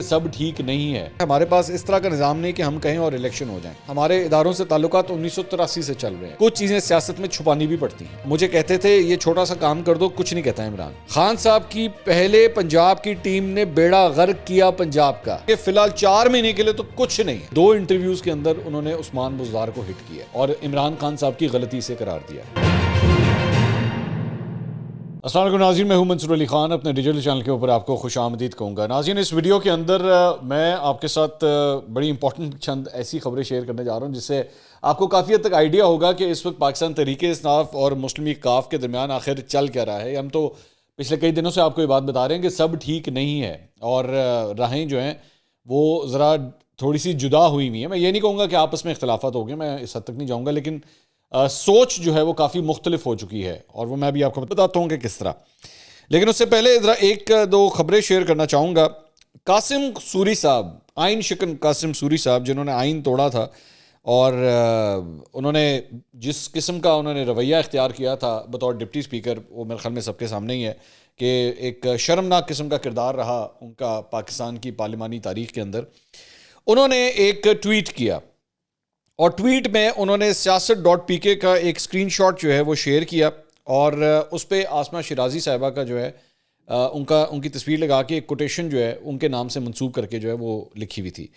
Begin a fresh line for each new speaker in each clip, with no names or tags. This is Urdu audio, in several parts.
سب ٹھیک نہیں ہے. ہمارے پاس اس طرح کا نظام نہیں کہ ہم کہیں اور الیکشن ہو جائیں. ہمارے اداروں سے تعلقات 1983 سے چل رہے ہیں. کچھ چیزیں سیاست میں چھپانی بھی پڑتی ہیں. مجھے کہتے تھے یہ چھوٹا سا کام کر دو, کچھ نہیں کہتا عمران خان صاحب کی پہلے پنجاب کی ٹیم نے بیڑا غرق کیا پنجاب کا. کہ فی الحال 4 مہینے کے لیے تو کچھ نہیں. 2 انٹرویوز کے اندر انہوں نے عثمان بزدار کو ہٹ کیا اور عمران خان صاحب کی غلطی سے قرار دیا. السلام علیکم ناظرین, میں ہوں منصور علی خان. اپنے ڈیجیٹل چینل کے اوپر آپ کو خوش آمدید کہوں گا. ناظرین, اس ویڈیو کے اندر میں آپ کے ساتھ بڑی امپورٹنٹ چند ایسی خبریں شیئر کرنے جا رہا ہوں جس سے آپ کو کافی حد تک آئیڈیا ہوگا کہ اس وقت پاکستان تحریک انصاف اور مسلم لیگ کاف کے درمیان آخر چل کیا رہا ہے. ہم تو پچھلے کئی دنوں سے آپ کو یہ بات بتا رہے ہیں کہ سب ٹھیک نہیں ہے اور راہیں جو ہیں وہ ذرا تھوڑی سی جدا ہوئی ہوئی ہیں. میں یہ نہیں کہوں گا کہ آپس میں اختلافات ہو گئے, میں اس حد تک نہیں جاؤں گا, لیکن سوچ جو ہے وہ کافی مختلف ہو چکی ہے اور وہ میں بھی آپ کو بتاتا ہوں کہ کس طرح. لیکن اس سے پہلے ذرا 1-2 خبریں شیئر کرنا چاہوں گا. قاسم سوری صاحب, آئین شکن قاسم سوری صاحب, جنہوں نے آئین توڑا تھا اور انہوں نے جس قسم کا انہوں نے رویہ اختیار کیا تھا بطور ڈپٹی اسپیکر, وہ میرے خیال میں سب کے سامنے ہی ہے کہ ایک شرمناک قسم کا کردار رہا ان کا پاکستان کی پارلیمانی تاریخ کے اندر. انہوں نے ایک ٹویٹ کیا اور ٹویٹ میں انہوں نے siyasat.pk کا ایک اسکرین شاٹ جو ہے وہ شیئر کیا اور اس پہ آسمہ شیرازی صاحبہ کا جو ہے ان کی تصویر لگا کے ایک کوٹیشن جو ہے ان کے نام سے منسوب کر کے جو ہے وہ لکھی ہوئی تھی.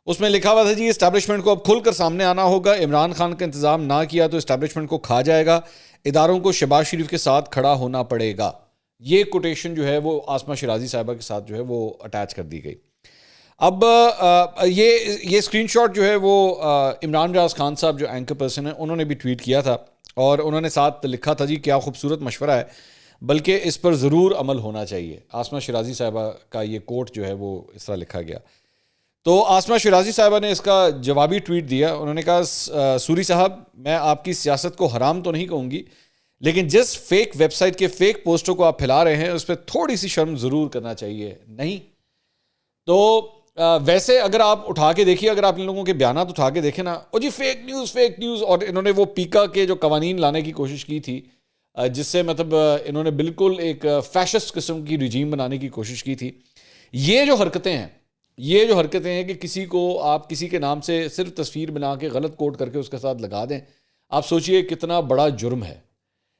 اس میں لکھا ہوا تھا جی, اسٹیبلشمنٹ کو اب کھل کر سامنے آنا ہوگا, عمران خان کا انتظام نہ کیا تو اسٹیبلشمنٹ کو کھا جائے گا, اداروں کو شہباز شریف کے ساتھ کھڑا ہونا پڑے گا. یہ کوٹیشن جو ہے وہ آسمہ شیرازی صاحبہ کے ساتھ جو ہے وہ اٹیچ کر دی گئی. اب یہ اسکرین شاٹ جو ہے وہ عمران ریاض خان صاحب جو اینکر پرسن ہیں انہوں نے بھی ٹویٹ کیا تھا اور انہوں نے ساتھ لکھا تھا جی کیا خوبصورت مشورہ ہے, بلکہ اس پر ضرور عمل ہونا چاہیے. آسمہ شیرازی صاحبہ کا یہ کوٹ جو ہے وہ اس طرح لکھا گیا. تو آسمہ شیرازی صاحبہ نے اس کا جوابی ٹویٹ دیا. انہوں نے کہا, سوری صاحب میں آپ کی سیاست کو حرام تو نہیں کہوں گی, لیکن جس فیک ویب سائٹ کے فیک پوسٹوں کو آپ پھیلا رہے ہیں اس پہ تھوڑی سی شرم ضرور کرنا چاہیے. نہیں تو ویسے اگر آپ اٹھا کے دیکھیے, اگر آپ ان لوگوں کے بیانات اٹھا کے دیکھیں نا, او جی فیک نیوز, اور انہوں نے وہ پیکا کے جو قوانین لانے کی کوشش کی تھی جس سے مطلب انہوں نے بالکل ایک فیشسٹ قسم کی رجیم بنانے کی کوشش کی تھی. یہ جو حرکتیں ہیں کہ کسی کو آپ کسی کے نام سے صرف تصویر بنا کے غلط کوٹ کر کے اس کے ساتھ لگا دیں, آپ سوچئے کتنا بڑا جرم ہے.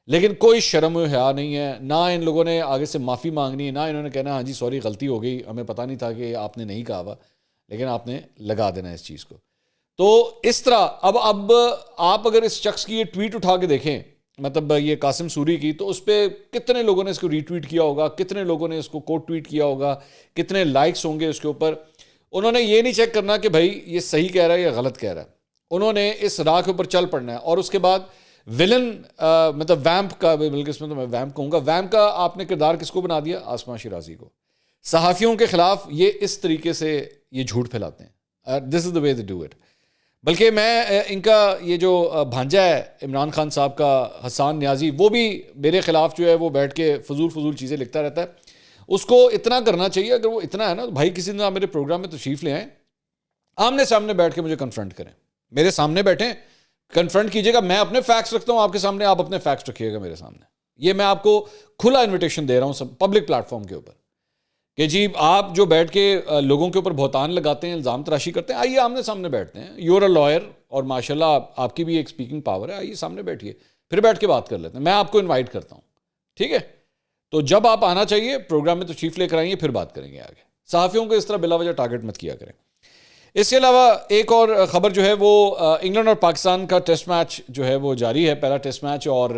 لیکن کوئی شرم و حیا نہیں ہے, نہ ان لوگوں نے آگے سے معافی مانگنی ہے, نہ انہوں نے کہنا ہاں جی سوری غلطی ہو گئی, ہمیں پتہ نہیں تھا کہ آپ نے نہیں کہا ہوا, لیکن آپ نے لگا دینا اس چیز کو. تو اس طرح اب آپ اگر اس شخص کی یہ ٹویٹ اٹھا کے دیکھیں, مطلب یہ قاسم سوری کی, تو اس پہ کتنے لوگوں نے اس کو ری ٹویٹ کیا ہوگا, کتنے لوگوں نے اس کو کوٹ ٹویٹ کیا ہوگا, کتنے لائکس ہوں گے اس کے اوپر. انہوں نے یہ نہیں چیک کرنا کہ بھائی یہ صحیح کہہ رہا ہے یا غلط کہہ رہا ہے, انہوں نے اس راہ کے اوپر چل پڑنا ہے. اور اس کے بعد ویلن مطلب ویمپ کا, بلکہ اس میں تو میں ویمپ کہوں گا, ویمپ کا آپ نے کردار کس کو بنا دیا, آسمہ شیرازی کو. صحافیوں کے خلاف یہ اس طریقے سے یہ جھوٹ پھیلاتے ہیں. دس از دا وے دے ڈو اٹ. بلکہ میں ان کا یہ جو بھانجا ہے عمران خان صاحب کا, حسان نیازی, وہ بھی میرے خلاف جو ہے وہ بیٹھ کے فضول چیزیں لکھتا رہتا ہے. اس کو اتنا کرنا چاہیے, اگر وہ اتنا ہے نا, تو بھائی کسی دن آپ میرے پروگرام میں تشریف لے آئیں, آمنے سامنے بیٹھ کے مجھے کنفرنٹ کریں, میرے سامنے بیٹھیں, کنفرنٹ کیجیے گا. میں اپنے فیکٹس رکھتا ہوں آپ کے سامنے, آپ اپنے فیکٹس رکھیے گا میرے سامنے. یہ میں آپ کو کھلا انویٹیشن دے رہا ہوں سب پبلک پلیٹ فارم کے اوپر کہ جی آپ جو بیٹھ کے لوگوں کے اوپر بہتان لگاتے ہیں, الزام تراشی کرتے ہیں, آئیے آمنے سامنے بیٹھتے ہیں. یو آر اے لائر اور ماشاءاللہ آپ کی بھی ایک اسپیکنگ پاور ہے, آئیے سامنے بیٹھیے, پھر بیٹھ کے بات کر لیتے ہیں. میں آپ کو انوائٹ کرتا ہوں, ٹھیک ہے. تو جب آپ آنا چاہیے پروگرام میں تو تشریف لے کر آئیے, پھر بات کریں گے آگے. صحافیوں کو اس طرح بلا وجہ ٹارگٹ مت کیا کریں. اس کے علاوہ ایک اور خبر جو ہے وہ انگلینڈ اور پاکستان کا ٹیسٹ میچ جو ہے وہ جاری ہے, پہلا ٹیسٹ میچ, اور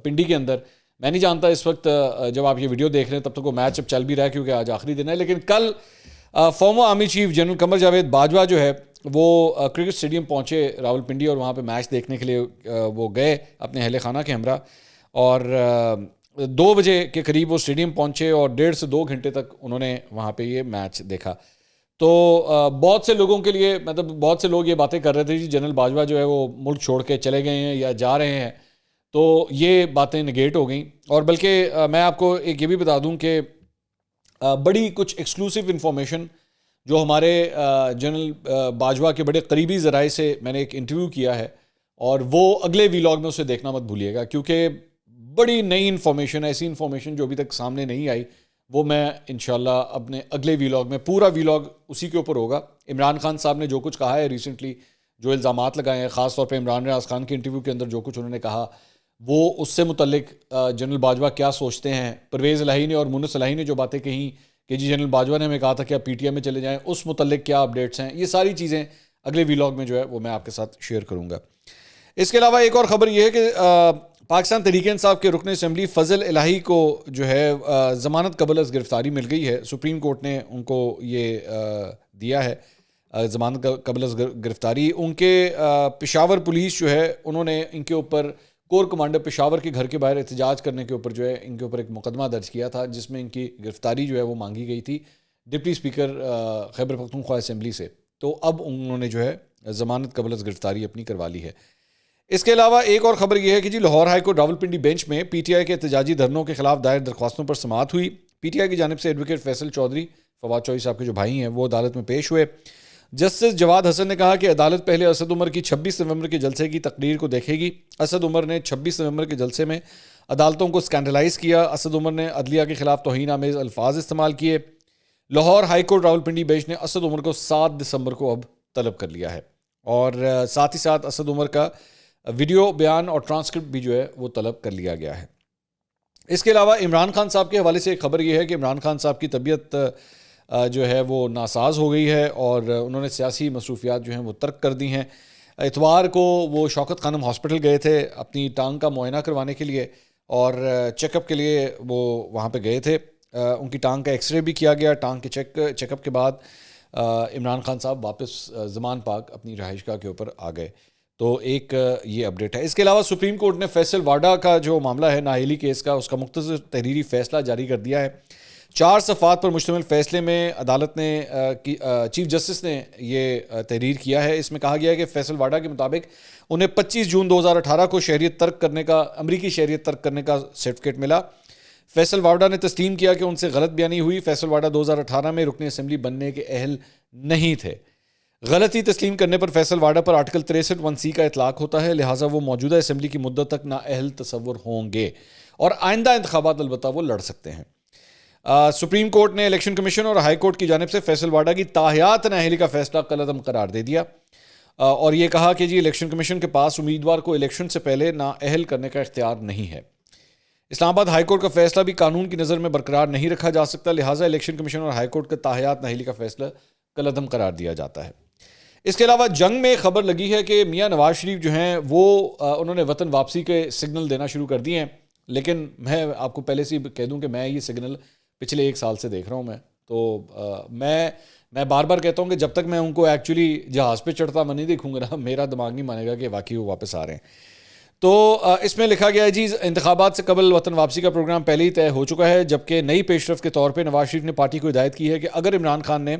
پنڈی کے اندر. میں نہیں جانتا اس وقت جب آپ یہ ویڈیو دیکھ رہے ہیں تب تک وہ میچ اب چل بھی رہا ہے کیونکہ آج آخری دن ہے, لیکن کل former army chief general Qamar Javed Bajwa جو ہے وہ کرکٹ اسٹیڈیم پہنچے راول پنڈی, اور وہاں پہ میچ دیکھنے کے لیے وہ گئے اپنے اہل خانہ کے ہمراہ, اور 2 بجے کے قریب وہ اسٹیڈیم پہنچے اور 1.5 سے 2 گھنٹے تک انہوں نے وہاں پہ یہ میچ دیکھا. تو بہت سے لوگوں کے لیے مطلب بہت سے لوگ یہ باتیں کر رہے تھے جی جنرل باجوہ جو ہے وہ ملک چھوڑ کے چلے گئے ہیں یا جا رہے ہیں, تو یہ باتیں نگیٹ ہو گئیں. اور بلکہ میں آپ کو ایک یہ بھی بتا دوں کہ بڑی کچھ ایکسکلوسیو انفارمیشن جو ہمارے جنرل باجوہ کے بڑے قریبی ذرائع سے میں نے ایک انٹرویو کیا ہے, اور وہ اگلے ویلاگ میں اسے دیکھنا مت بھولیے گا, کیونکہ بڑی نئی انفارمیشن, ایسی انفارمیشن جو ابھی تک سامنے نہیں آئی, وہ میں انشاءاللہ اپنے اگلے ویلاگ میں، پورا ویلاگ اسی کے اوپر ہوگا۔ عمران خان صاحب نے جو کچھ کہا ہے ریسنٹلی، جو الزامات لگائے ہیں، خاص طور پہ عمران ریاض خان کے انٹرویو کے اندر جو کچھ انہوں نے کہا، وہ اس سے متعلق جنرل باجوہ کیا سوچتے ہیں، پرویز الہی نے اور مونس الہی نے جو باتیں کہیں کہ جی جنرل باجوہ نے ہمیں کہا تھا کہ آپ پی ٹی ایم میں چلے جائیں، اس متعلق کیا اپڈیٹس ہیں، یہ ساری چیزیں اگلے ویلاگ میں جو ہے وہ میں آپ کے ساتھ شیئر کروں گا۔ اس کے علاوہ ایک اور خبر یہ ہے کہ پاکستان تحریک انصاف کے رکن اسمبلی فضل الہی کو جو ہے ضمانت قبل از گرفتاری مل گئی ہے۔ سپریم کورٹ نے ان کو یہ دیا ہے ضمانت قبل از گرفتاری۔ ان کے پشاور پولیس جو ہے انہوں نے ان کے اوپر کور کمانڈر پشاور کے گھر کے باہر احتجاج کرنے کے اوپر جو ہے ان کے اوپر ایک مقدمہ درج کیا تھا، جس میں ان کی گرفتاری جو ہے وہ مانگی گئی تھی deputy speaker Khyber Pakhtunkhwa assembly سے۔ تو اب انہوں نے جو ہے ضمانت قبل از گرفتاری اپنی کروا لی ہے۔ اس کے علاوہ ایک اور خبر یہ ہے کہ جی Lahore high court Rawalpindi bench میں پی ٹی آئی کے احتجاجی دھرنوں کے خلاف دائر درخواستوں پر سماعت ہوئی۔ پی ٹی آئی کی جانب سے ایڈوکیٹ فیصل چودھری، فواد چودھری صاحب کے جو بھائی ہیں، وہ عدالت میں پیش ہوئے۔ جسٹس جواد حسن نے کہا کہ عدالت پہلے اسد عمر کی 26 نومبر کے جلسے کی تقریر کو دیکھے گی۔ اسد عمر نے 26 نومبر کے جلسے میں عدالتوں کو اسکینڈلائز کیا۔ اسد عمر نے عدلیہ کے خلاف توہین آمیز الفاظ استعمال کیے۔ Lahore high court Rawalpindi bench نے اسد عمر کو 7 دسمبر کو اب طلب کر لیا ہے، اور ساتھ ہی ساتھ اسد عمر کا ویڈیو بیان اور ٹرانسکرپٹ بھی جو ہے وہ طلب کر لیا گیا ہے۔ اس کے علاوہ عمران خان صاحب کے حوالے سے ایک خبر یہ ہے کہ عمران خان صاحب کی طبیعت جو ہے وہ ناساز ہو گئی ہے، اور انہوں نے سیاسی مصروفیات جو ہیں وہ ترک کر دی ہیں۔ اتوار کو وہ شوکت خانم ہاسپٹل گئے تھے اپنی ٹانگ کا معائنہ کروانے کے لیے، اور چیک اپ کے لیے وہ وہاں پہ گئے تھے۔ ان کی ٹانگ کا ایکس رے بھی کیا گیا۔ ٹانگ کے چیک اپ کے بعد عمران خان صاحب واپس زمان پاک اپنی رہائش گاہ کے اوپر آ گئے۔ تو ایک یہ اپڈیٹ ہے۔ اس کے علاوہ سپریم کورٹ نے فیصل واڈا کا جو معاملہ ہے نااہلی کیس کا، اس کا مختصر تحریری فیصلہ جاری کر دیا ہے۔ 4 صفحات پر مشتمل فیصلے میں عدالت نے چیف جسٹس نے یہ تحریر کیا ہے۔ اس میں کہا گیا ہے کہ فیصل واڈا کے مطابق انہیں 25 جون 2018 کو شہریت ترک کرنے کا، امریکی شہریت ترک کرنے کا سرٹیفکیٹ ملا۔ فیصل واڈا نے تسلیم کیا کہ ان سے غلط بیانی ہوئی۔ فیصل واڈا 2018 میں رکن اسمبلی بننے کے اہل نہیں تھے۔ غلطی تسلیم کرنے پر فیصل واڈا پر آرٹیکل 63(1)(c) کا اطلاق ہوتا ہے، لہٰذا وہ موجودہ اسمبلی کی مدت تک نااہل تصور ہوں گے، اور آئندہ انتخابات البتہ وہ لڑ سکتے ہیں۔ سپریم کورٹ نے الیکشن کمیشن اور ہائی کورٹ کی جانب سے فیصل واڈا کی تاحیات نااہلی کا فیصلہ کالعدم قرار دے دیا، اور یہ کہا کہ جی الیکشن کمیشن کے پاس امیدوار کو الیکشن سے پہلے نااہل کرنے کا اختیار نہیں ہے۔ اسلام آباد ہائی کورٹ کا فیصلہ بھی قانون کی نظر میں برقرار نہیں رکھا جا سکتا، لہٰذا الیکشن کمیشن اور ہائی کورٹ کے تاحیات نااہلی کا فیصلہ کالعدم قرار دیا جاتا ہے۔ اس کے علاوہ جنگ میں خبر لگی ہے کہ میاں نواز شریف جو ہیں وہ انہوں نے وطن واپسی کے سگنل دینا شروع کر دیے ہیں، لیکن میں آپ کو پہلے سے ہی کہہ دوں کہ میں یہ سگنل پچھلے 1 سال سے دیکھ رہا ہوں۔ میں بار بار کہتا ہوں کہ جب تک میں ان کو ایکچولی جہاز پہ چڑھتا میں نہیں دیکھوں گا نا، میرا دماغ نہیں مانے گا کہ واقعی وہ واپس آ رہے ہیں۔ تو اس میں لکھا گیا ہے جی انتخابات سے قبل وطن واپسی کا پروگرام پہلے ہی طے ہو چکا ہے، جبکہ نئی پیش رفت کے طور پہ نواز شریف نے پارٹی کو ہدایت کی ہے کہ اگر عمران خان نے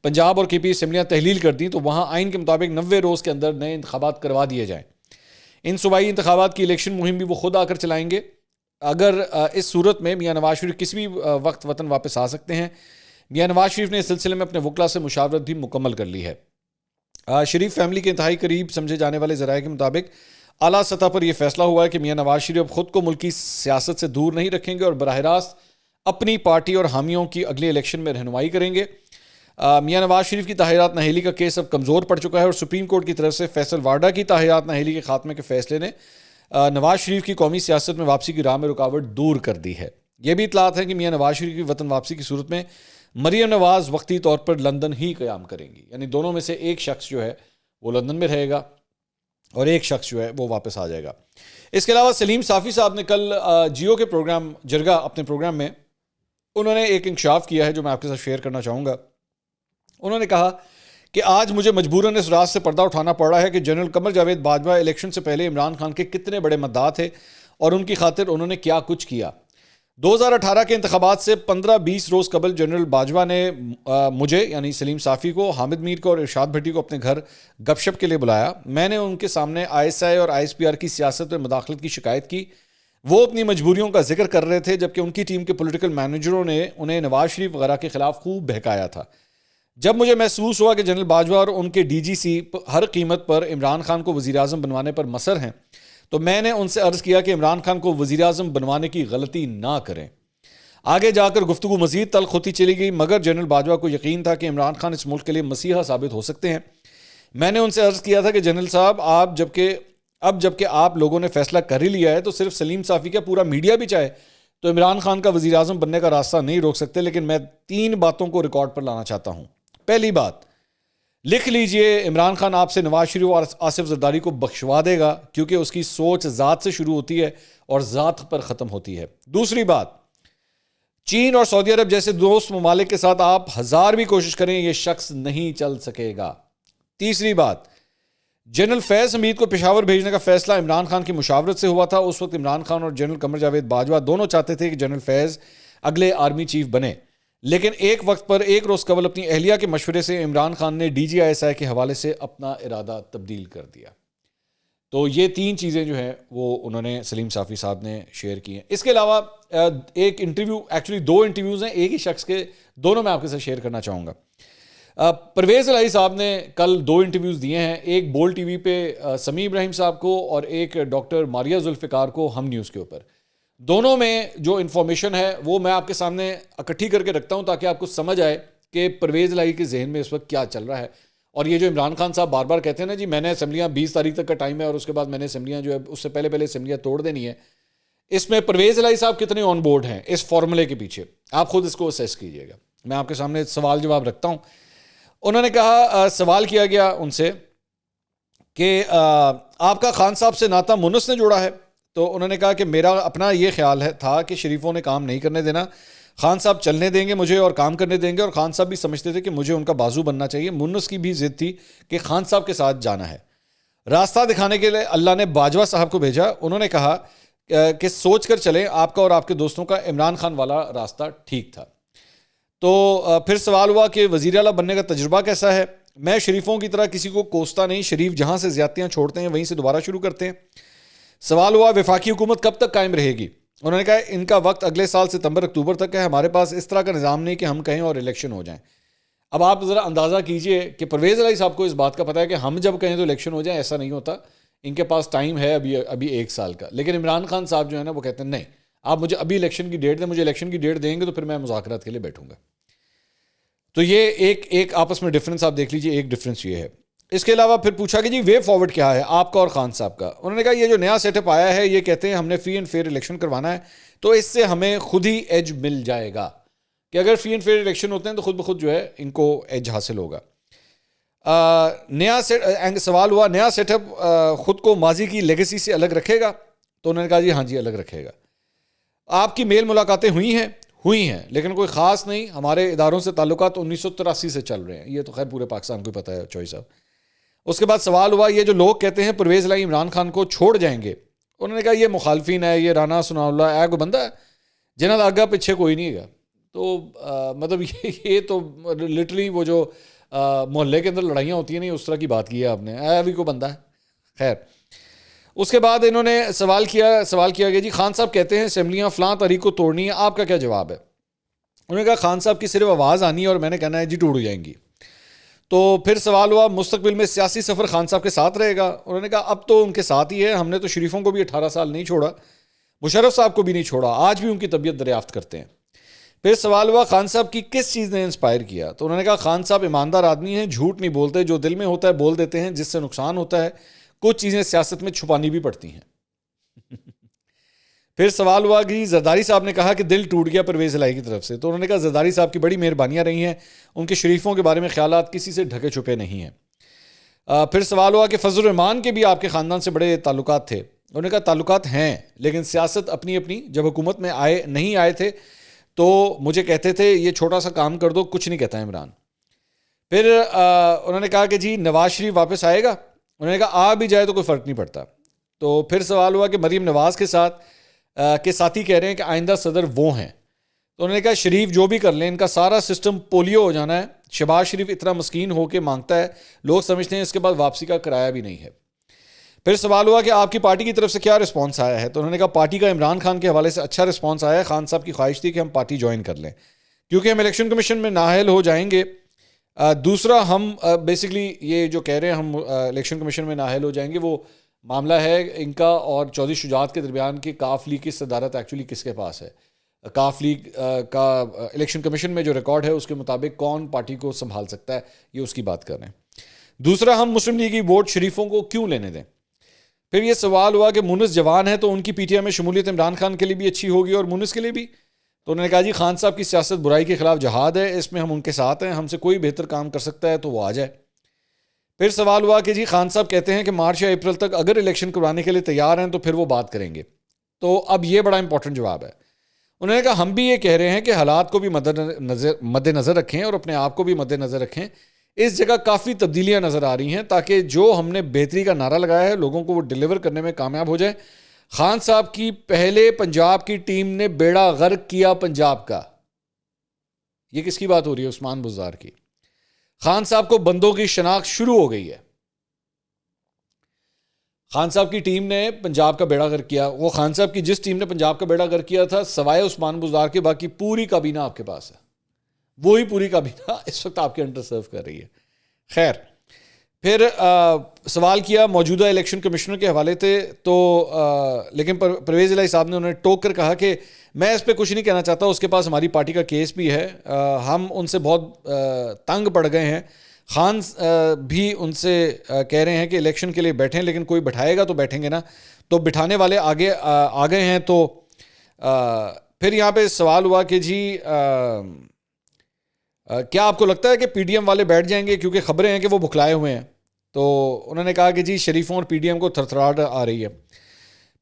پنجاب اور کے پی اسمبلیاں تحلیل کر دیں تو وہاں آئین کے مطابق 90 روز کے اندر نئے انتخابات کروا دیے جائیں۔ ان صوبائی انتخابات کی الیکشن مہم بھی وہ خود آ کر چلائیں گے۔ اگر اس صورت میں میاں نواز شریف کسی بھی وقت وطن واپس آ سکتے ہیں۔ میاں نواز شریف نے اس سلسلے میں اپنے وکلا سے مشاورت بھی مکمل کر لی ہے۔ شریف فیملی کے انتہائی قریب سمجھے جانے والے ذرائع کے مطابق اعلیٰ سطح پر یہ فیصلہ ہوا ہے کہ میاں نواز شریف خود کو ملکی سیاست سے دور نہیں رکھیں گے اور براہ راست اپنی پارٹی اور حامیوں کی اگلی الیکشن میں رہنمائی کریں گے۔ میاں نواز شریف کی تاحیات نااہلی کا کیس اب کمزور پڑ چکا ہے، اور سپریم کورٹ کی طرف سے فیصل واڈا کی تاحیات نااہلی کے خاتمے کے فیصلے نے نواز شریف کی قومی سیاست میں واپسی کی راہ میں رکاوٹ دور کر دی ہے۔ یہ بھی اطلاعات ہیں کہ میاں نواز شریف کی وطن واپسی کی صورت میں مریم نواز وقتی طور پر لندن ہی قیام کریں گی، یعنی دونوں میں سے ایک شخص جو ہے وہ لندن میں رہے گا اور ایک شخص جو ہے وہ واپس آ جائے گا۔ اس کے علاوہ سلیم صافی صاحب نے کل جیو کے پروگرام جرگہ اپنے پروگرام میں انہوں نے ایک انکشاف کیا ہے جو میں آپ کے ساتھ شیئر کرنا چاہوں گا۔ انہوں نے کہا کہ آج مجھے مجبوراً اس راز سے پردہ اٹھانا پڑ رہا ہے کہ جنرل قمر جاوید باجوہ الیکشن سے پہلے عمران خان کے کتنے بڑے مداح تھے اور ان کی خاطر انہوں نے کیا کچھ کیا۔ 2018 کے انتخابات سے 15-20 روز قبل جنرل باجوہ نے مجھے یعنی سلیم صافی کو، حامد میر کو اور ارشاد بھٹی کو اپنے گھر گپ شپ کے لیے بلایا۔ میں نے ان کے سامنے ISI اور ISPR کی سیاست میں مداخلت کی شکایت کی۔ وہ اپنی مجبوریوں کا ذکر کر رہے تھے، جبکہ ان کی ٹیم کے پولیٹیکل مینیجروں نے انہیں نواز شریف وغیرہ کے خلاف خوب بہکایا تھا۔ جب مجھے محسوس ہوا کہ جنرل باجوہ اور ان کے DGC ہر قیمت پر عمران خان کو وزیر اعظم بنوانے پر مصر ہیں، تو میں نے ان سے عرض کیا کہ عمران خان کو وزیر اعظم بنوانے کی غلطی نہ کریں۔ آگے جا کر گفتگو مزید تلخ ہوتی چلی گئی، مگر جنرل باجوہ کو یقین تھا کہ عمران خان اس ملک کے لیے مسیحا ثابت ہو سکتے ہیں۔ میں نے ان سے عرض کیا تھا کہ جنرل صاحب اب جبکہ آپ لوگوں نے فیصلہ کر ہی لیا ہے تو صرف سلیم صافی کا پورا میڈیا بھی چاہے تو عمران خان کا وزیر اعظم بننے کا راستہ نہیں روک سکتے، لیکن میں 3 باتوں کو ریکارڈ پر لانا چاہتا ہوں۔ پہلی بات، لکھ لیجئے، عمران خان آپ سے نواز شریف اور آصف زرداری کو بخشوا دے گا، کیونکہ اس کی سوچ ذات سے شروع ہوتی ہے اور ذات پر ختم ہوتی ہے۔ دوسری بات، چین اور سعودی عرب جیسے دوست ممالک کے ساتھ آپ 1000 بھی کوشش کریں یہ شخص نہیں چل سکے گا۔ تیسری بات، جنرل فیض حمید کو پشاور بھیجنے کا فیصلہ عمران خان کی مشاورت سے ہوا تھا۔ اس وقت عمران خان اور جنرل قمر جاوید باجوہ دونوں چاہتے تھے کہ جنرل فیض اگلے آرمی چیف بنے، لیکن ایک وقت پر ایک روز قبل اپنی اہلیہ کے مشورے سے عمران خان نے D G I S I کے حوالے سے اپنا ارادہ تبدیل کر دیا۔ تو یہ 3 چیزیں جو ہیں وہ انہوں نے سلیم صافی صاحب نے شیئر کی ہیں۔ اس کے علاوہ ایک انٹرویو، ایکچولی 2 انٹرویوز ہیں ایک ہی شخص کے، دونوں میں آپ کے ساتھ شیئر کرنا چاہوں گا۔ پرویز الہی صاحب نے کل 2 انٹرویوز دیے ہیں، ایک بول ٹی وی پہ سمیع ابراہیم صاحب کو اور ایک ڈاکٹر ماریہ ذوالفقار کو ہم نیوز کے اوپر۔ دونوں میں جو انفارمیشن ہے وہ میں آپ کے سامنے اکٹھی کر کے رکھتا ہوں تاکہ آپ کو سمجھ آئے کہ پرویز الہی کے ذہن میں اس وقت کیا چل رہا ہے۔ اور یہ جو عمران خان صاحب بار بار کہتے ہیں نا جی میں نے اسمبلیاں 20 تاریخ تک کا ٹائم ہے اور اس کے بعد میں نے اسمبلیاں جو ہے اس سے پہلے اسمبلیاں توڑ دینی ہے، اس میں پرویز الہی صاحب کتنے آن بورڈ ہیں اس فارمولے کے پیچھے، آپ خود اس کو اسیس کیجئے گا۔ میں آپ کے سامنے سوال جواب رکھتا ہوں۔ انہوں نے کہا، سوال کیا گیا ان سے کہ آپ کا خان صاحب سے ناطہ مونس نے جوڑا ہے؟ تو انہوں نے کہا کہ میرا اپنا یہ خیال تھا کہ شریفوں نے کام نہیں کرنے دینا، خان صاحب چلنے دیں گے مجھے اور کام کرنے دیں گے، اور خان صاحب بھی سمجھتے تھے کہ مجھے ان کا بازو بننا چاہیے۔ مونس کی بھی ضد تھی کہ خان صاحب کے ساتھ جانا ہے۔ راستہ دکھانے کے لیے اللہ نے باجوہ صاحب کو بھیجا۔ انہوں نے کہا کہ سوچ کر چلیں، آپ کا اور آپ کے دوستوں کا عمران خان والا راستہ ٹھیک تھا۔ تو پھر سوال ہوا کہ وزیر اعلیٰ بننے کا تجربہ کیسا ہے؟ میں شریفوں کی طرح کسی کو کوستا نہیں، شریف جہاں سے زیادتیاں چھوڑتے ہیں وہیں سے دوبارہ شروع کرتے ہیں۔ سوال ہوا وفاقی حکومت کب تک قائم رہے گی؟ انہوں نے کہا ان کا وقت اگلے سال ستمبر اکتوبر تک ہے، ہمارے پاس اس طرح کا نظام نہیں کہ ہم کہیں اور الیکشن ہو جائیں۔ اب آپ ذرا اندازہ کیجئے کہ پرویز الہی صاحب کو اس بات کا پتہ ہے کہ ہم جب کہیں تو الیکشن ہو جائیں، ایسا نہیں ہوتا، ان کے پاس ٹائم ہے ابھی 1 سال کا۔ لیکن عمران خان صاحب جو ہے نا وہ کہتے ہیں نہیں، آپ مجھے ابھی الیکشن کی ڈیٹ دیں، مجھے الیکشن کی ڈیٹ دیں گے تو پھر میں مذاکرات کے لیے بیٹھوں گا۔ تو یہ ایک آپس میں ڈفرینس آپ دیکھ لیجئے، ایک ڈفرینس یہ ہے۔ اس کے علاوہ پھر پوچھا کہ جی وے فارورڈ کیا ہے آپ کا اور خان صاحب کا؟ انہوں نے کہا یہ جو نیا سیٹ اپ آیا ہے یہ کہتے ہیں ہم نے فری اینڈ فیئر الیکشن کروانا ہے، تو اس سے ہمیں خود ہی ایج مل جائے گا کہ اگر فری اینڈ فیئر الیکشن ہوتے ہیں تو خود بخود جو ہے ان کو ایج حاصل ہوگا۔ سوال ہوا نیا سیٹ اپ خود کو ماضی کی لیگیسی سے الگ رکھے گا؟ تو انہوں نے کہا جی ہاں جی الگ رکھے گا۔ آپ کی میل ملاقاتیں ہوئی ہیں لیکن کوئی خاص نہیں، ہمارے اداروں سے تعلقات 1983 سے چل رہے ہیں، یہ تو خیر پورے پاکستان کو ہی پتہ ہے چوئی صاحب۔ اس کے بعد سوال ہوا یہ جو لوگ کہتے ہیں پرویز الہی عمران خان کو چھوڑ جائیں گے، انہوں نے کہا یہ مخالفین ہے، یہ رانا ثناء اللہ ہے کو بندہ ہے جنہوں نے آگا پیچھے کوئی نہیں ہے۔ تو مطلب یہ تو لٹرلی وہ جو محلے کے اندر لڑائیاں ہوتی ہیں نہیں اس طرح کی بات کی ہے آپ نے، ابھی کو بندہ ہے۔ خیر اس کے بعد انہوں نے سوال کیا گیا جی خان صاحب کہتے ہیں اسمبلیاں فلاں تاریخ کو توڑنی ہے، آپ کا کیا جواب ہے؟ انہوں نے کہا خان صاحب کی صرف آواز آنی ہے اور میں نے کہنا ہے جی ٹوٹ جائیں گی۔ تو پھر سوال ہوا مستقبل میں سیاسی سفر خان صاحب کے ساتھ رہے گا؟ انہوں نے کہا اب تو ان کے ساتھ ہی ہے، ہم نے تو شریفوں کو بھی 18 سال نہیں چھوڑا، مشرف صاحب کو بھی نہیں چھوڑا، آج بھی ان کی طبیعت دریافت کرتے ہیں۔ پھر سوال ہوا خان صاحب کی کس چیز نے انسپائر کیا؟ تو انہوں نے کہا خان صاحب ایماندار آدمی ہیں، جھوٹ نہیں بولتے، جو دل میں ہوتا ہے بول دیتے ہیں، جس سے نقصان ہوتا ہے، کچھ چیزیں سیاست میں چھپانی بھی پڑتی ہیں۔ پھر سوال ہوا کہ زرداری صاحب نے کہا کہ دل ٹوٹ گیا پرویز الہی کی طرف سے، تو انہوں نے کہا زرداری صاحب کی بڑی مہربانیاں رہی ہیں، ان کے شریفوں کے بارے میں خیالات کسی سے ڈھکے چھپے نہیں ہیں۔ پھر سوال ہوا کہ فضل الرحمان کے بھی آپ کے خاندان سے بڑے تعلقات تھے؟ انہوں نے کہا تعلقات ہیں لیکن سیاست اپنی جب حکومت میں نہیں آئے تھے تو مجھے کہتے تھے یہ چھوٹا سا کام کر دو، کچھ نہیں کہتا عمران۔ پھر انہوں نے کہا کہ جی نواز شریف واپس آئے گا؟ انہوں نے کہا آ بھی جائے تو کوئی فرق نہیں پڑتا۔ تو پھر سوال ہوا کہ مریم نواز کے ساتھی کہہ رہے ہیں کہ آئندہ صدر وہ ہیں، تو انہوں نے کہا شریف جو بھی کر لیں ان کا سارا سسٹم پولیو ہو جانا ہے، شہباز شریف اتنا مسکین ہو کے مانگتا ہے، لوگ سمجھتے ہیں اس کے بعد واپسی کا کرایہ بھی نہیں ہے۔ پھر سوال ہوا کہ آپ کی پارٹی کی طرف سے کیا رسپانس آیا ہے؟ تو انہوں نے کہا پارٹی کا عمران خان کے حوالے سے اچھا رسپانس آیا ہے، خان صاحب کی خواہش تھی کہ ہم پارٹی جوائن کر لیں کیونکہ ہم الیکشن کمیشن میں نااہل ہو جائیں گے۔ دوسرا ہم بیسکلی یہ جو کہہ رہے ہیں ہم الیکشن کمیشن میں نااہل ہو جائیں گے، وہ معاملہ ہے ان کا اور چودھری شجاعت کے درمیان کہ کاف لیگ کی صدارت ایکچولی کس کے پاس ہے۔ کاف لیگ کا الیکشن کمیشن میں جو ریکارڈ ہے اس کے مطابق کون پارٹی کو سنبھال سکتا ہے، یہ اس کی بات کر رہے ہیں۔ دوسرا، ہم مسلم لیگی ووٹ شریفوں کو کیوں لینے دیں؟ پھر یہ سوال ہوا کہ مونس جوان ہے تو ان کی پی ٹی آئی میں شمولیت عمران خان کے لیے بھی اچھی ہوگی اور مونس کے لیے بھی؟ تو انہوں نے کہا جی خان صاحب کی سیاست برائی کے خلاف جہاد ہے، اس میں ہم ان کے ساتھ ہیں، ہم سے کوئی بہتر کام کر سکتا ہے تو وہ آ جائے۔ پھر سوال ہوا کہ جی خان صاحب کہتے ہیں کہ مارچ یا اپریل تک اگر الیکشن کروانے کے لیے تیار ہیں تو پھر وہ بات کریں گے۔ تو اب یہ بڑا امپورٹنٹ جواب ہے۔ انہوں نے کہا ہم بھی یہ کہہ رہے ہیں کہ حالات کو بھی مد نظر رکھیں اور اپنے آپ کو بھی مد نظر رکھیں، اس جگہ کافی تبدیلیاں نظر آ رہی ہیں تاکہ جو ہم نے بہتری کا نعرہ لگایا ہے لوگوں کو وہ ڈیلیور کرنے میں کامیاب ہو جائے۔ خان صاحب کی پہلے پنجاب کی ٹیم نے بیڑا غرق کیا پنجاب کا۔ یہ کس کی بات ہو رہی ہے؟ عثمان بزدار کی۔ خان صاحب کو بندوں کی شناخت شروع ہو گئی ہے۔ خان صاحب کی ٹیم نے پنجاب کا بیڑا غرق کیا۔ وہ خان صاحب کی جس ٹیم نے پنجاب کا بیڑا غرق کیا تھا، سوائے عثمان بزدار کے باقی پوری کابینہ آپ کے پاس ہے۔ وہی پوری کابینہ اس وقت آپ کے انڈر سرو کر رہی ہے۔ خیر، پھر سوال کیا موجودہ الیکشن کمشنر کے حوالے سے، تو لیکن پرویز الہی صاحب نے انہیں ٹوک کر کہا کہ میں اس پہ کچھ نہیں کہنا چاہتا، اس کے پاس ہماری پارٹی کا کیس بھی ہے، ہم ان سے بہت تنگ پڑ گئے ہیں۔ خان بھی ان سے کہہ رہے ہیں کہ الیکشن کے لیے بیٹھیں، لیکن کوئی بٹھائے گا تو بیٹھیں گے نا، تو بٹھانے والے آگے آ گئے ہیں۔ تو پھر یہاں پہ سوال ہوا کہ جی کیا آپ کو لگتا ہے کہ پی ڈی ایم والے بیٹھ جائیں گے، کیونکہ خبریں ہیں کہ وہ بکھلائے ہوئے ہیں؟ تو انہوں نے کہا کہ جی شریفوں اور پی ڈی ایم کو تھرتھراہٹ آ رہی ہے۔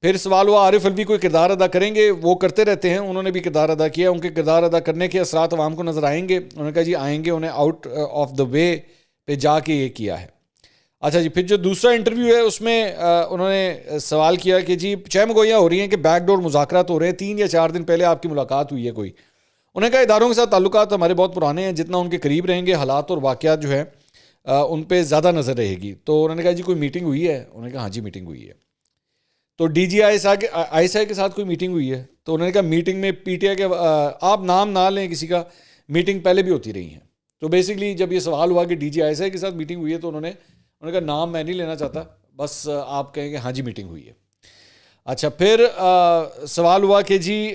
پھر سوال ہوا عارف الوی کوئی کردار ادا کریں گے؟ وہ کرتے رہتے ہیں، انہوں نے بھی کردار ادا کیا، ان کے کردار ادا کرنے کے اثرات عوام کو نظر آئیں گے؟ انہوں نے کہا جی آئیں گے، انہیں آؤٹ آف دا وے پہ جا کے یہ کیا ہے۔ اچھا جی، پھر جو دوسرا انٹرویو ہے اس میں انہوں نے سوال کیا کہ جی چیم گوئیاں ہو رہی ہیں کہ بیک ڈور مذاکرات ہو رہے ہیں، 3 یا 4 دن پہلے آپ کی ملاقات ہوئی ہے کوئی؟ انہوں نے کہا اداروں کے ساتھ تعلقات ہمارے بہت پرانے ہیں، جتنا ان کے قریب رہیں گے حالات اور واقعات جو ہے ان پہ زیادہ نظر رہے گی۔ تو انہوں نے کہا جی کوئی میٹنگ ہوئی ہے؟ انہوں نے کہا ہاں جی میٹنگ ہوئی ہے۔ تو D G I S I کے ساتھ کوئی میٹنگ ہوئی ہے؟ تو انہوں نے کہا میٹنگ میں پی ٹی آئی کے آپ نام نہ لیں کسی کا، میٹنگ پہلے بھی ہوتی رہی ہیں۔ تو بیسکلی جب یہ سوال ہوا کہ ڈی جی آئی کے ساتھ میٹنگ ہوئی ہے تو انہوں نے کہا نام میں نہیں لینا چاہتا، بس آپ کہیں کہ ہاں جی میٹنگ ہوئی ہے۔ اچھا، پھر سوال ہوا کہ جی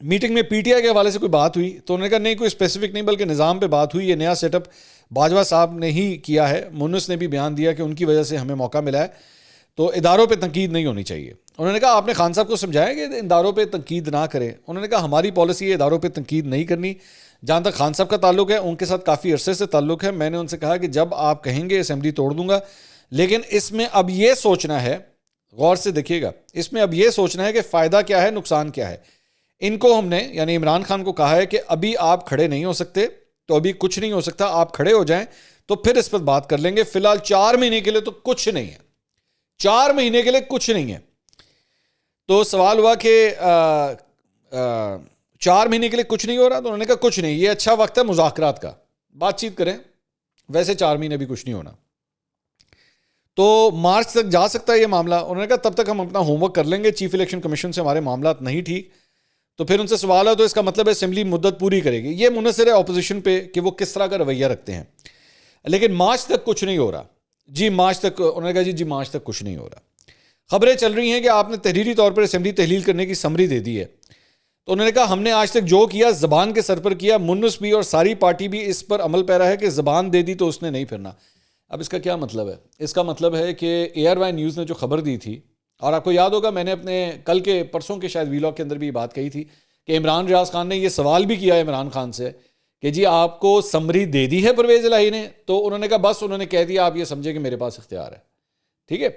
میٹنگ میں پی ٹی آئی کے حوالے سے کوئی بات ہوئی؟ تو انہوں نے کہا نہیں کوئی اسپیسیفک نہیں، بلکہ نظام پہ بات ہوئی، یہ نیا سیٹ اپ باجوہ صاحب نے ہی کیا ہے، مونس نے بھی بیان دیا کہ ان کی وجہ سے ہمیں موقع ملا ہے، تو اداروں پہ تنقید نہیں ہونی چاہیے۔ انہوں نے کہا آپ نے خان صاحب کو سمجھایا کہ اداروں پہ تنقید نہ کریں؟ انہوں نے کہا ہماری پالیسی ہے اداروں پہ تنقید نہیں کرنی۔ جہاں تک خان صاحب کا تعلق ہے ان کے ساتھ کافی عرصے سے تعلق ہے، میں نے ان سے کہا کہ جب آپ کہیں گے اسمبلی توڑ دوں گا، لیکن اس میں اب یہ سوچنا ہے، غور سے دیکھیے گا، اس میں اب یہ سوچنا ہے کہ فائدہ کیا ہے نقصان کیا ہے۔ ان کو ہم نے یعنی عمران خان کو کہا ہے کہ ابھی آپ کھڑے نہیں ہو سکتے، تو ابھی کچھ نہیں ہو سکتا، آپ کھڑے ہو جائیں تو پھر اس پر بات کر لیں گے، فی الحال 4 مہینے کے لیے تو کچھ نہیں ہے، 4 مہینے کے لیے کچھ نہیں ہے۔ تو سوال ہوا کہ 4 مہینے کے لیے کچھ نہیں ہو رہا؟ تو انہوں نے کہا کچھ نہیں، یہ اچھا وقت ہے مذاکرات کا، بات چیت کریں، ویسے 4 مہینے بھی کچھ نہیں ہونا۔ تو مارچ تک جا سکتا ہے یہ معاملہ؟ انہوں نے کہا تب تک ہم اپنا ہوم ورک کر لیں گے، چیف الیکشن کمیشن سے ہمارے معاملات نہیں ٹھیک۔ تو پھر ان سے سوال ہے تو اس کا مطلب ہے اسمبلی مدت پوری کرے گی، یہ منحصر ہے اپوزیشن پہ کہ وہ کس طرح کا رویہ رکھتے ہیں، لیکن مارچ تک کچھ نہیں ہو رہا جی، مارچ تک انہوں نے کہا جی مارچ تک کچھ نہیں ہو رہا۔ خبریں چل رہی ہیں کہ آپ نے تحریری طور پر اسمبلی تحلیل کرنے کی سمری دے دی ہے۔ تو انہوں نے کہا ہم نے آج تک جو کیا زبان کے سر پر کیا، منس بھی اور ساری پارٹی بھی اس پر عمل پیرا ہے کہ زبان دے دی تو اس نے نہیں پھرنا۔ اب اس کا کیا مطلب ہے؟ اس کا مطلب ہے کہ اے آر وائی نیوز نے جو خبر دی تھی، اور آپ کو یاد ہوگا میں نے اپنے کل کے پرسوں کے شاید ویلاگ کے اندر بھی بات کہی تھی کہ عمران ریاض خان نے یہ سوال بھی کیا عمران خان سے کہ جی آپ کو سمری دے دی ہے پرویز الہی نے؟ تو انہوں نے کہا بس انہوں نے کہہ دیا آپ یہ سمجھے کہ میرے پاس اختیار ہے، ٹھیک ہے۔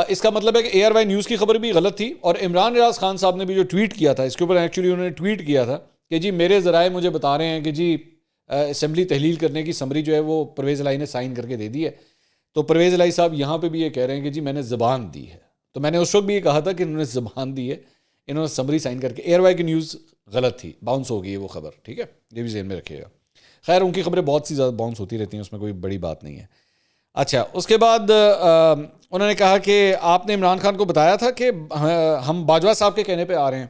اس کا مطلب ہے کہ اے آر وائی نیوز کی خبر بھی غلط تھی، اور عمران ریاض خان صاحب نے بھی جو ٹویٹ کیا تھا اس کے اوپر ایکچولی انہوں نے ٹویٹ کیا تھا کہ جی میرے ذرائع مجھے بتا رہے ہیں کہ جی اسمبلی تحلیل کرنے کی سمری جو ہے وہ پرویز الہی نے سائن کر کے دے دی ہے۔ تو پرویز الہی صاحب یہاں پہ بھی یہ کہہ رہے ہیں کہ جی میں نے زبان دی ہے، تو میں نے اس وقت بھی یہ کہا تھا کہ انہوں نے زبان دی ہے، انہوں نے سمری سائن کر کے۔ اے آر وائی کی نیوز غلط تھی، باؤنس ہو گئی ہے وہ خبر، ٹھیک ہے، یہ بھی ذہن میں رکھیے گا۔ خیر ان کی خبریں بہت سی زیادہ باؤنس ہوتی رہتی ہیں، اس میں کوئی بڑی بات نہیں ہے۔ اچھا، اس کے بعد انہوں نے کہا کہ آپ نے عمران خان کو بتایا تھا کہ ہم باجوہ صاحب کے کہنے پہ آ رہے ہیں؟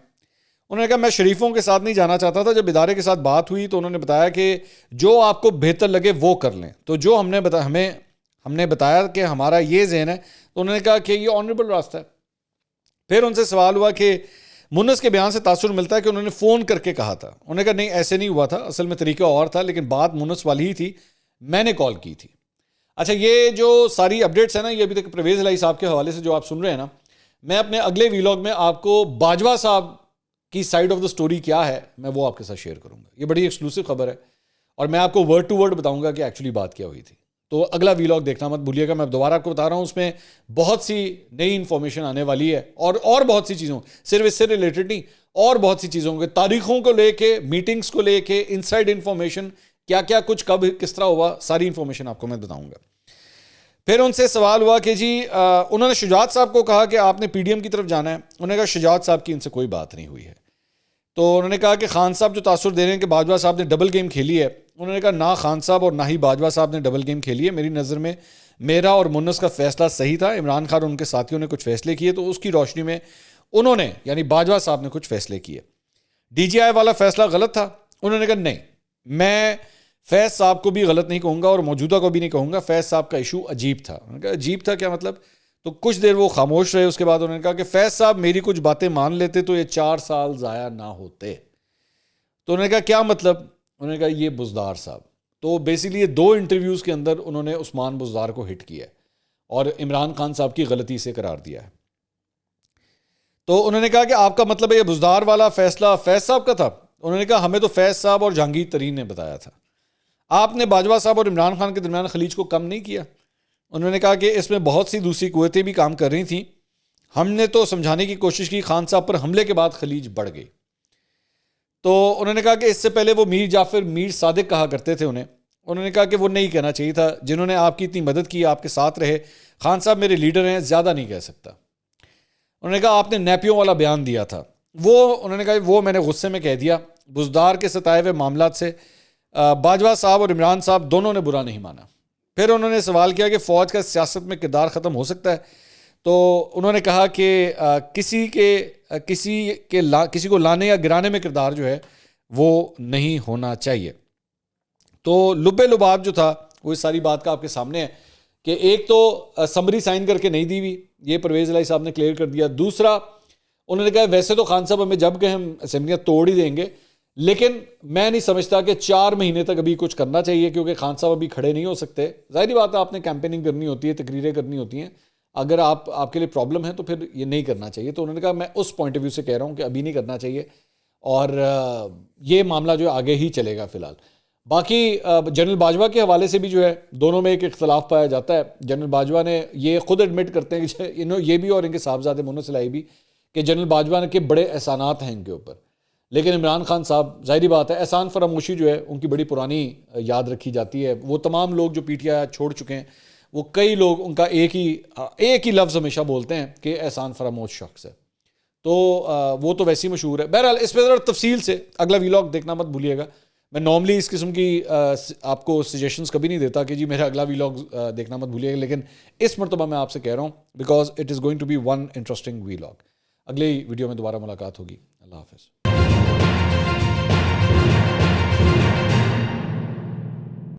انہوں نے کہا میں شریفوں کے ساتھ نہیں جانا چاہتا تھا، جب ادارے کے ساتھ بات ہوئی تو انہوں نے بتایا کہ جو آپ کو بہتر لگے وہ کر لیں، تو جو ہم نے بتایا کہ ہمارا یہ ذہن ہے، تو انہوں نے کہا کہ یہ آنریبل راستہ ہے۔ پھر ان سے سوال ہوا کہ منس کے بیان سے تاثر ملتا ہے کہ انہوں نے فون کر کے کہا تھا. انہوں نے کہا نہیں ایسے نہیں ہوا تھا, اصل میں طریقہ اور تھا, لیکن بات منس والی ہی تھی, میں نے کال کی تھی. اچھا یہ جو ساری اپڈیٹس ہیں نا, یہ ابھی تک پرویز الہی صاحب کے حوالے سے جو آپ سن رہے ہیں نا, میں اپنے اگلے ویلاگ میں آپ کو باجوہ صاحب کی سائڈ آف دا سٹوری کیا ہے میں وہ آپ کے ساتھ شیئر کروں گا. یہ بڑی ایکسکلوسیو خبر ہے اور میں آپ کو ورڈ ٹو ورڈ بتاؤں گا کہ ایکچولی بات کیا ہوئی تھی. تو اگلا ویلاگ دیکھنا مت بھولیے گا. میں دوبارہ آپ کو بتا رہا ہوں, اس میں بہت سی نئی انفارمیشن آنے والی ہے اور بہت سی چیزوں, صرف اس سے ریلیٹڈ نہیں, اور بہت سی چیزوں کے تاریخوں کو لے کے, میٹنگز کو لے کے, انسائڈ انفارمیشن, کیا کیا کچھ کب کس طرح ہوا, ساری انفارمیشن آپ کو میں بتاؤں گا. پھر ان سے سوال ہوا کہ جی انہوں نے شجاعت صاحب کو کہا کہ آپ نے پی ڈی ایم کی طرف جانا ہے. انہوں نے کہا شجاعت صاحب کی ان سے کوئی بات نہیں ہوئی ہے. تو انہوں نے کہا کہ خان صاحب جو تاثر دے رہے ہیں کہ باجوہ صاحب نے ڈبل گیم کھیلی ہے, انہوں نے کہا نہ خان صاحب اور نہ ہی باجوہ صاحب نے ڈبل گیم کھیلی ہے. میری نظر میں میرا اور منس کا فیصلہ صحیح تھا. عمران خان اور ان کے ساتھیوں نے کچھ فیصلے کیے تو اس کی روشنی میں انہوں نے یعنی باجوہ صاحب نے کچھ فیصلے کیے. ڈی جی آئی والا فیصلہ غلط تھا. انہوں نے کہا نہیں, میں فیض صاحب کو بھی غلط نہیں کہوں گا اور موجودہ کو بھی نہیں کہوں گا, فیض صاحب کا ایشو عجیب تھا. انہوں نے کہا عجیب تھا کیا مطلب؟ تو کچھ دیر وہ خاموش رہے. اس کے بعد انہوں نے کہا کہ فیض صاحب میری کچھ باتیں مان لیتے تو یہ 4 سال ضائع نہ ہوتے. تو انہوں نے کہا کیا مطلب؟ انہوں نے کہا یہ بزدار صاحب. تو بیسیکلی یہ 2 انٹرویوز کے اندر انہوں نے عثمان بزدار کو ہٹ کیا ہے اور عمران خان صاحب کی غلطی سے قرار دیا ہے. تو انہوں نے کہا کہ آپ کا مطلب ہے یہ بزدار والا فیصلہ فیض صاحب کا تھا؟ انہوں نے کہا ہمیں تو فیض صاحب اور جہانگیر ترین نے بتایا تھا. آپ نے باجوہ صاحب اور عمران خان کے درمیان خلیج کو کم نہیں کیا. انہوں نے کہا کہ اس میں بہت سی دوسری قوتیں بھی کام کر رہی تھیں. ہم نے تو سمجھانے کی کوشش کی, خان صاحب پر حملے کے بعد خلیج بڑھ گئی. تو انہوں نے کہا کہ اس سے پہلے وہ میر جعفر میر صادق کہا کرتے تھے انہوں نے کہا کہ وہ نہیں کہنا چاہیے تھا. جنہوں نے آپ کی اتنی مدد کی, آپ کے ساتھ رہے, خان صاحب میرے لیڈر ہیں, زیادہ نہیں کہہ سکتا. انہوں نے کہا آپ نے نیپیوں والا بیان دیا تھا, انہوں نے کہا وہ میں نے غصے میں کہہ دیا. بزدار کے ستائے ہوئے معاملات سے باجوہ صاحب اور عمران صاحب دونوں نے برا نہیں مانا. پھر انہوں نے سوال کیا کہ فوج کا سیاست میں کردار ختم ہو سکتا ہے. تو انہوں نے کہا کہ کسی کو لانے یا گرانے میں کردار جو ہے وہ نہیں ہونا چاہیے. تو لب لباب جو تھا وہ اس ساری بات کا آپ کے سامنے ہے کہ ایک تو سمری سائن کر کے نہیں دی ہوئی, یہ پرویز الہی صاحب نے کلیئر کر دیا. دوسرا انہوں نے کہا ویسے تو خان صاحب ہمیں جب کہ ہم اسمبلیاں توڑ ہی دیں گے, لیکن میں نہیں سمجھتا کہ 4 مہینے تک ابھی کچھ کرنا چاہیے, کیونکہ خان صاحب ابھی کھڑے نہیں ہو سکتے. ظاہری بات ہے آپ نے کیمپیننگ کرنی ہوتی ہے, تقریریں کرنی ہوتی ہیں. اگر آپ کے لیے پرابلم ہے تو پھر یہ نہیں کرنا چاہیے. تو انہوں نے کہا میں اس پوائنٹ آف ویو سے کہہ رہا ہوں کہ ابھی نہیں کرنا چاہیے اور یہ معاملہ جو ہے آگے ہی چلے گا فی الحال. باقی جنرل باجوہ کے حوالے سے بھی جو ہے دونوں میں ایک اختلاف پایا جاتا ہے. جنرل باجوہ نے یہ خود ایڈمٹ کرتے ہیں کہ یہ بھی اور ان کے صاحبزادے منس الہی بھی کہ جنرل باجوہ کے بڑے احسانات ہیں ان کے اوپر. لیکن عمران خان صاحب ظاہری بات ہے احسان فراموشی جو ہے ان کی بڑی پرانی یاد رکھی جاتی ہے. وہ تمام لوگ جو پی ٹی آئی چھوڑ چکے ہیں وہ کئی لوگ ان کا ایک ہی لفظ ہمیشہ بولتے ہیں کہ احسان فراموش شخص ہے. تو وہ تو ویسے ہی مشہور ہے. بہرحال اس پہ ذرا تفصیل سے اگلا ویلاگ دیکھنا مت بھولیے گا. میں نارملی اس قسم کی آپ کو سجیشنز کبھی نہیں دیتا کہ جی میرا اگلا ویلاگ دیکھنا مت بھولیے گا, لیکن اس مرتبہ میں آپ سے کہہ رہا ہوں because it is going to be one interesting vlog. اگلے ویڈیو میں دوبارہ ملاقات ہوگی. اللہ حافظ.